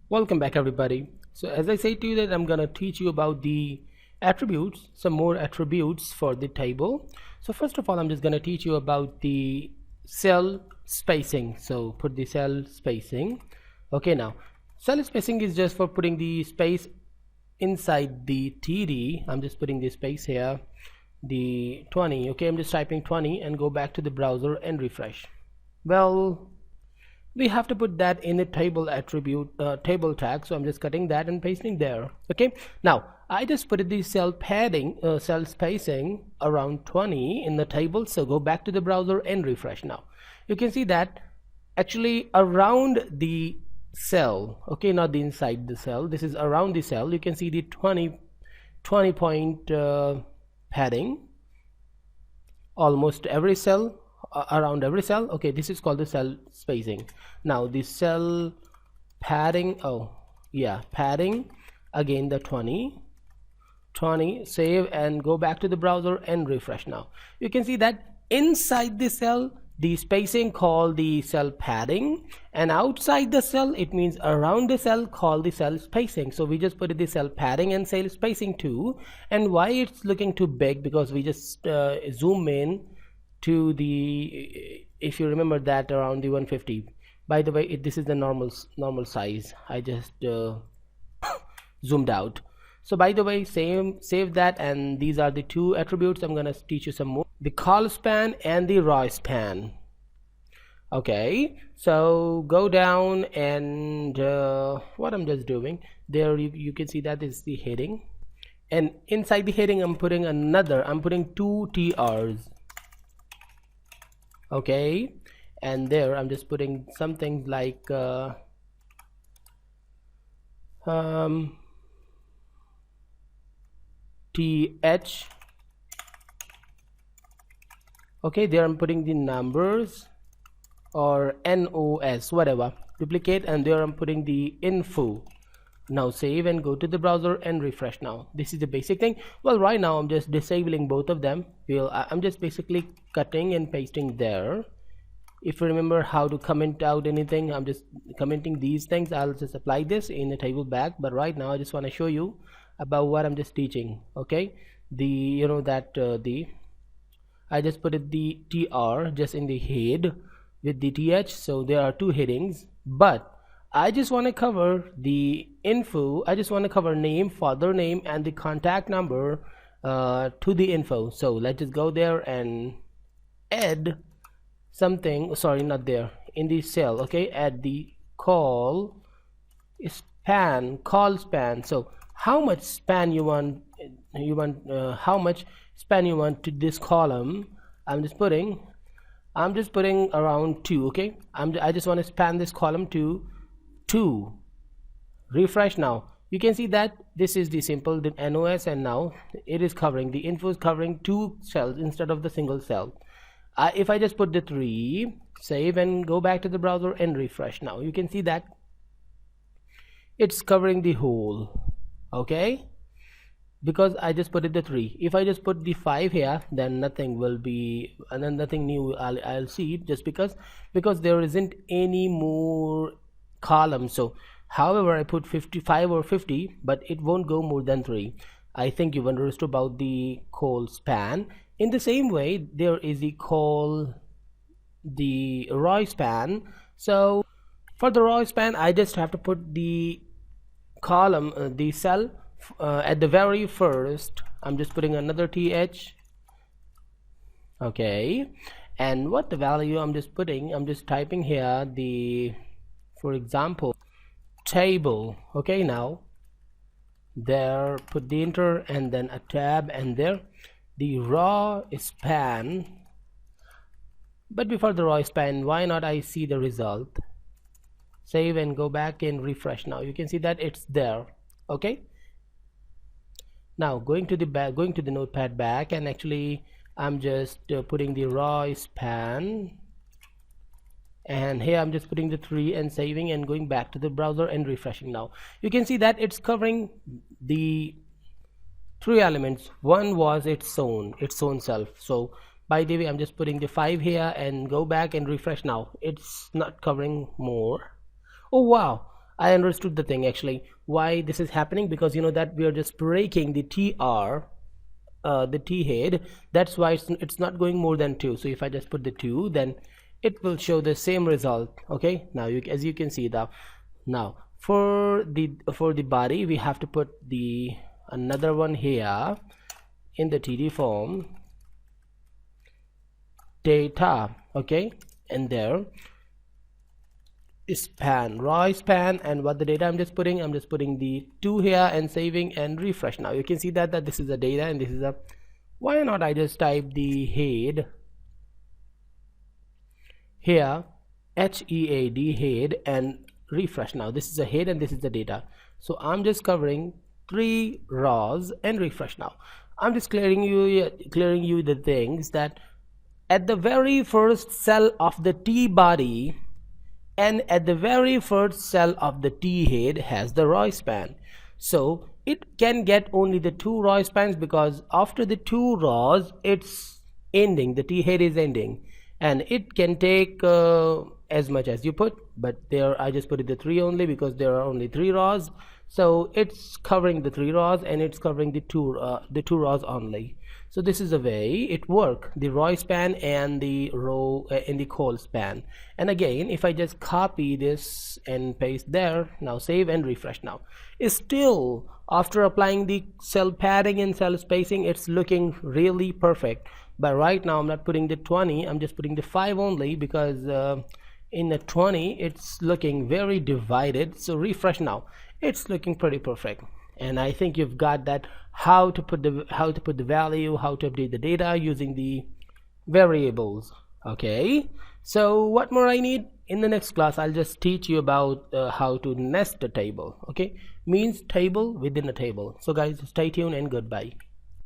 Welcome back everybody. So as I say to you that I'm gonna teach you about the attributes, some more attributes for the table. So first of all, I'm just gonna teach you about the cell spacing. So put the cell spacing. Okay, now cell spacing is just for putting the space inside the TD. I'm just putting the space here, the 20. Okay, I'm just typing 20 and go back to the browser and refresh. Well, we have to put that in the table attribute table tag, so I'm just cutting that and pasting there. Okay, now I just put the cell padding cell spacing around 20 in the table, so go back to the browser and refresh. Now you can see that actually around the cell, okay, not the inside the cell, this is around the cell. You can see the 20 point padding almost every cell, around every cell. Okay, this is called the cell spacing. Now the cell padding, oh yeah, padding, again the 20, save and go back to the browser and refresh. Now you can see that inside the cell the spacing called the cell padding, and outside the cell it means around the cell called the cell spacing. So we just put the cell padding and cell spacing too. And why it's looking too big? Because we just zoom in to the, if you remember that, around the 150. By the way, this is the normal size. I just zoomed out. So by the way, save that, and these are the two attributes. I'm gonna teach you some more: the col span and the row span. Okay, so go down and what I'm just doing there, you can see that is the heading, and inside the heading I'm putting two TRs. Okay, and there I'm just putting something like TH. okay, there I'm putting the numbers or NOS, whatever, duplicate, and there I'm putting the info. Now save and go to the browser and refresh. Now this is the basic thing. Well, right now I'm just disabling both of them. I'm just basically cutting and pasting there. If you remember how to comment out anything, I'm just commenting these things. I'll just apply this in the table back, but right now I just want to show you about what I'm just teaching. Okay, I just put it the TR just in the head with the TH, so there are two headings, but I just want to cover the info. I just want to cover name, father name, and the contact number to the info. So let's just go there and add something. Sorry, not there, in the cell. Okay, add the call span. So how much span you want how much span you want to this column? I'm just putting around 2. Okay, I just want to span this column to 2. Refresh. Now you can see that this is the simple NOS, and now it is covering, the info is covering 2 cells instead of the single cell. If I just put the 3, save and go back to the browser and refresh, now you can see that it's covering the whole. Okay, because I just put it the 3. If I just put the 5 here, then nothing will be, and then nothing new I'll see, just because there isn't any more columns. So however I put 55 or 50, but it won't go more than 3. I think you've understood about the call span. In the same way, there is the row span. So for the row span, I just have to put the column, the cell at the very first. I'm just putting another TH. Okay, and what the value I'm just typing here, the, for example, table. Okay, now there, put the enter and then a tab, and there the row span. But before the row span, why not I see the result? Save and go back and refresh. Now you can see that it's there. Okay, now going to the notepad back, and actually I'm just putting the row span, and here I'm just putting the 3 and saving and going back to the browser and refreshing. Now you can see that it's covering the 3 elements. One was its own self. So by the way, I'm just putting the 5 here and go back and refresh. Now it's not covering more. Oh wow, I understood the thing actually why this is happening, because you know that we are just breaking the tr, the t head. That's why it's not going more than 2. So if I just put the 2, then it will show the same result. Okay, now as you can see that now for the body we have to put the another one here in the td form, data. Okay, and there span, raw span, and what the data I'm just putting the 2 here and saving and refresh. Now you can see that this is the data and this is a, why not I just type the head here, HEAD, head, and refresh. Now this is a head and this is the data. So I'm just covering 3 rows and refresh. Now I'm just clearing you the things that at the very first cell of the T body and at the very first cell of the T head has the raw span. So it can get only the 2 raw spans, because after the 2 rows it's ending, the T head is ending, and it can take as much as you put, but there I just put it the 3 only because there are only 3 rows. So it's covering the 3 rows and it's covering the 2 rows only. So this is the way it works, the raw span and the row in the col span. And again, if I just copy this and paste there, now save and refresh. Now still after applying the cell padding and cell spacing, it's looking really perfect. But right now I'm not putting the 20, I'm just putting the 5 only, because in the 20 it's looking very divided. So refresh. Now it's looking pretty perfect, and I think you've got that how to put the value, how to update the data using the variables. Okay, so what more I need? In the next class I'll just teach you about how to nest a table. Okay, means table within a table. So guys, stay tuned and goodbye.